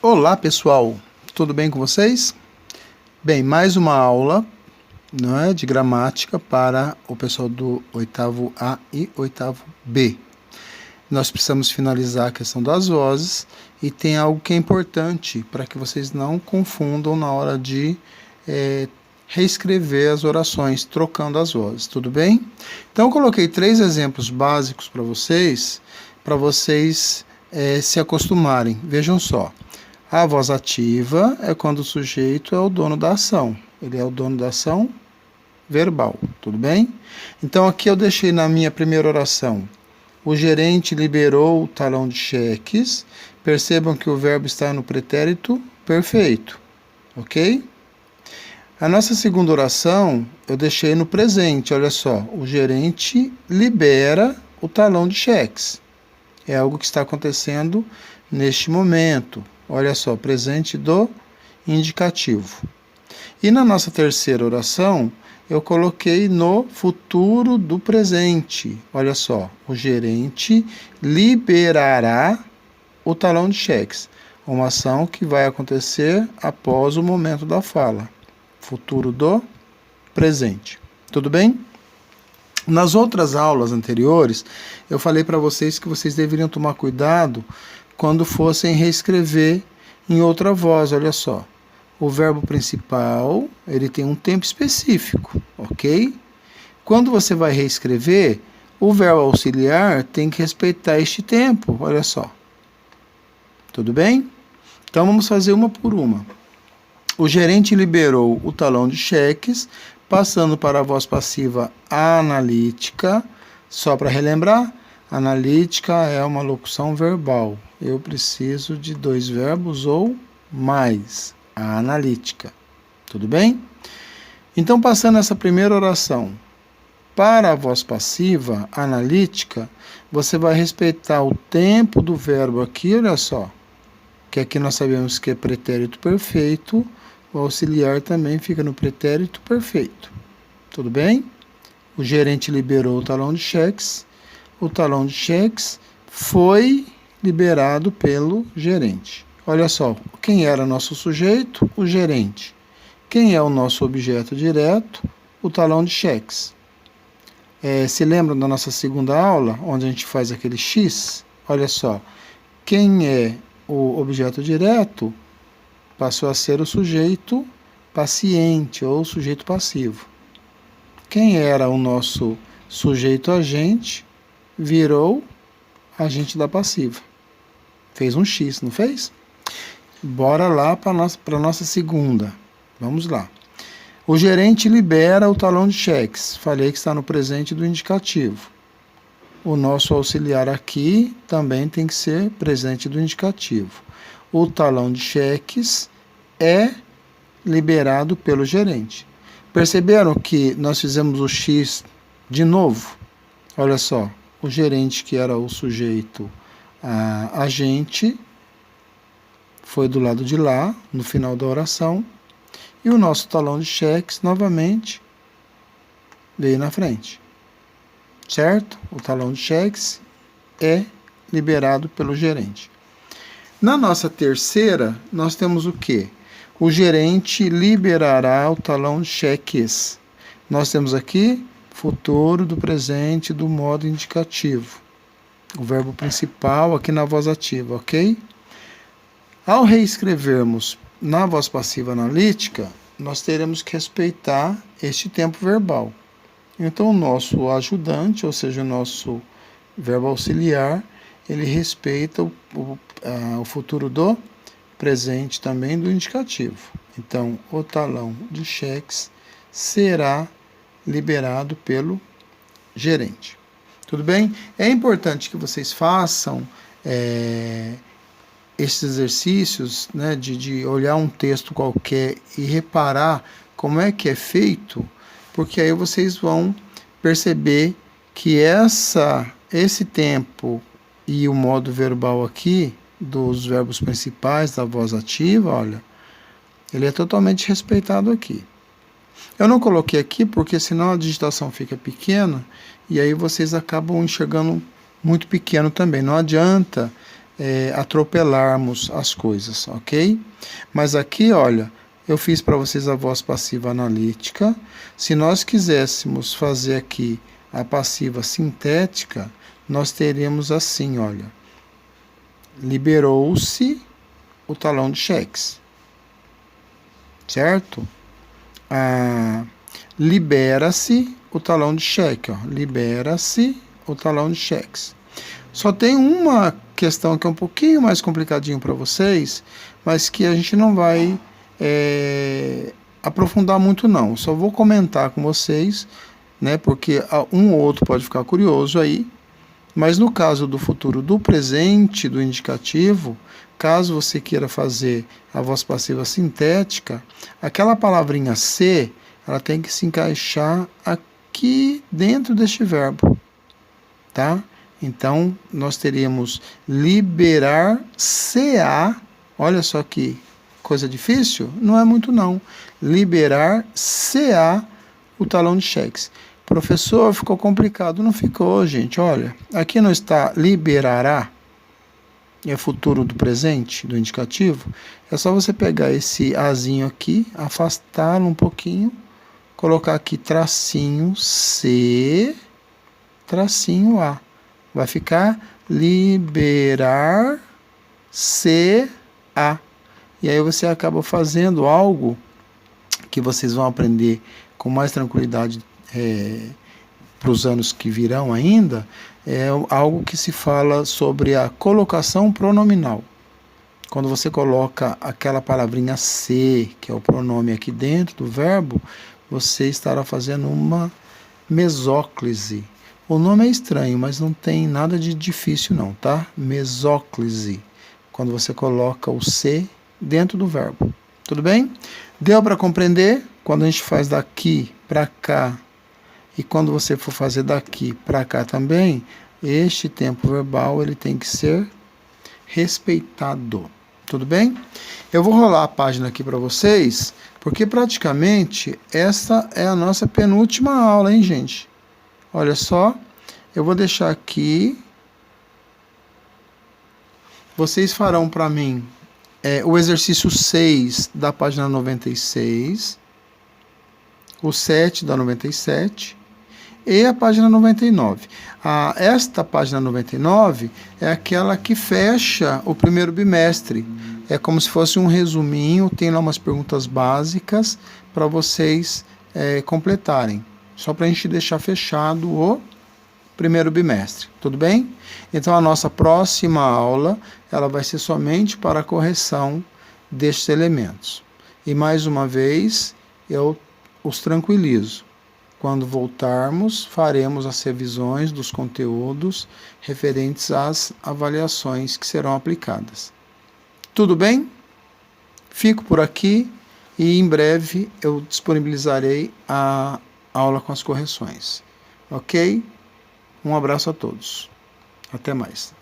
Olá pessoal, tudo bem com vocês? Bem, mais uma aula, não é, de gramática para o pessoal do oitavo A e oitavo B. Nós precisamos finalizar a questão das vozes e tem algo que é importante para que vocês não confundam na hora de reescrever as orações, trocando as vozes, tudo bem? Então eu coloquei 3 exemplos básicos para vocês se acostumarem. Vejam só. A voz ativa é quando o sujeito é o dono da ação. Ele é o dono da ação verbal, tudo bem? Então aqui eu deixei na minha primeira oração. O gerente liberou o talão de cheques. Percebam que o verbo está no pretérito perfeito, ok? A nossa segunda oração eu deixei no presente, olha só. O gerente libera o talão de cheques. É algo que está acontecendo neste momento. Olha só, presente do indicativo. E na nossa terceira oração, eu coloquei no futuro do presente. Olha só, o gerente liberará o talão de cheques. Uma ação que vai acontecer após o momento da fala. Futuro do presente. Tudo bem? Nas outras aulas anteriores, eu falei para vocês que vocês deveriam tomar cuidado quando fossem reescrever em outra voz, olha só. O verbo principal, ele tem um tempo específico, ok? Quando você vai reescrever, o verbo auxiliar tem que respeitar este tempo, olha só. Tudo bem? Então vamos fazer uma por uma. O gerente liberou o talão de cheques, passando para a voz passiva analítica. Só para relembrar, analítica é uma locução verbal. Eu preciso de 2 verbos ou mais. A analítica. Tudo bem? Então, passando essa primeira oração para a voz passiva analítica, você vai respeitar o tempo do verbo aqui, olha só. Que aqui nós sabemos que é pretérito perfeito. O auxiliar também fica no pretérito perfeito. Tudo bem? O gerente liberou o talão de cheques. O talão de cheques foi liberado pelo gerente. Olha só, quem era nosso sujeito? O gerente. Quem é o nosso objeto direto? O talão de cheques. Se lembram da nossa segunda aula, onde a gente faz aquele X? Olha só, quem é o objeto direto passou a ser o sujeito paciente ou sujeito passivo. Quem era o nosso sujeito agente virou agente da passiva. Fez um X, não fez? Bora lá para a nossa segunda. Vamos lá. O gerente libera o talão de cheques. Falei que está no presente do indicativo. O nosso auxiliar aqui também tem que ser presente do indicativo. O talão de cheques é liberado pelo gerente. Perceberam que nós fizemos o X de novo? Olha só, o gerente, que era o sujeito agente, foi do lado de lá, no final da oração, e o nosso talão de cheques, novamente, veio na frente. Certo? O talão de cheques é liberado pelo gerente. Na nossa terceira, nós temos o quê? O gerente liberará o talão de cheques. Nós temos aqui futuro do presente do modo indicativo. O verbo principal aqui na voz ativa, ok? Ao reescrevermos na voz passiva analítica, nós teremos que respeitar este tempo verbal. Então, o nosso ajudante, ou seja, o nosso verbo auxiliar, ele respeita o futuro do presente também do indicativo. Então, o talão de cheques será liberado pelo gerente. Tudo bem? É importante que vocês façam esses exercícios, né, de olhar um texto qualquer e reparar como é que é feito, porque aí vocês vão perceber que esse tempo e o modo verbal aqui dos verbos principais da voz ativa, olha, ele é totalmente respeitado aqui. Eu não coloquei aqui porque senão a digitação fica pequena e aí vocês acabam enxergando muito pequeno também. Não adianta atropelarmos as coisas, ok? Mas aqui, olha, eu fiz para vocês a voz passiva analítica. Se nós quiséssemos fazer aqui a passiva sintética, nós teríamos assim, olha. Liberou-se o talão de cheques, certo? Libera-se o talão de cheque, ó. Libera-se o talão de cheques. Só tem uma questão que é um pouquinho mais complicadinho para vocês, mas que a gente não vai aprofundar muito não. Só vou comentar com vocês, né? Porque um ou outro pode ficar curioso aí. Mas no caso do futuro do presente, do indicativo, caso você queira fazer a voz passiva sintética, aquela palavrinha se, ela tem que se encaixar aqui dentro deste verbo, tá? Então, nós teríamos liberar-se-á. Olha só que coisa difícil? Não é muito não. Liberar-se-á o talão de cheques. Professor, ficou complicado. Não ficou, gente. Olha, aqui não está liberará, é futuro do presente, do indicativo. É só você pegar esse azinho aqui, afastá-lo um pouquinho, colocar aqui tracinho C, tracinho A. Vai ficar liberar-se-á. E aí você acaba fazendo algo que vocês vão aprender com mais tranquilidade para os anos que virão ainda, é algo que se fala sobre a colocação pronominal. Quando você coloca aquela palavrinha se, que é o pronome aqui dentro do verbo, você estará fazendo uma mesóclise. O nome é estranho, mas não tem nada de difícil não, tá? Mesóclise. Quando você coloca o se dentro do verbo. Tudo bem? Deu para compreender? Quando a gente faz daqui para cá, e quando você for fazer daqui para cá também, este tempo verbal ele tem que ser respeitado. Tudo bem? Eu vou rolar a página aqui para vocês, porque praticamente essa é a nossa penúltima aula, hein, gente? Olha só, eu vou deixar aqui. Vocês farão para mim o exercício 6 da página 96, o 7 da 97 e a página 99. Esta página 99 é aquela que fecha o primeiro bimestre. É como se fosse um resuminho, tem lá umas perguntas básicas para vocês completarem. Só para a gente deixar fechado o primeiro bimestre, tudo bem? Então a nossa próxima aula, ela vai ser somente para a correção destes elementos. E mais uma vez, eu os tranquilizo. Quando voltarmos, faremos as revisões dos conteúdos referentes às avaliações que serão aplicadas. Tudo bem? Fico por aqui e em breve eu disponibilizarei a aula com as correções. Ok? Um abraço a todos. Até mais.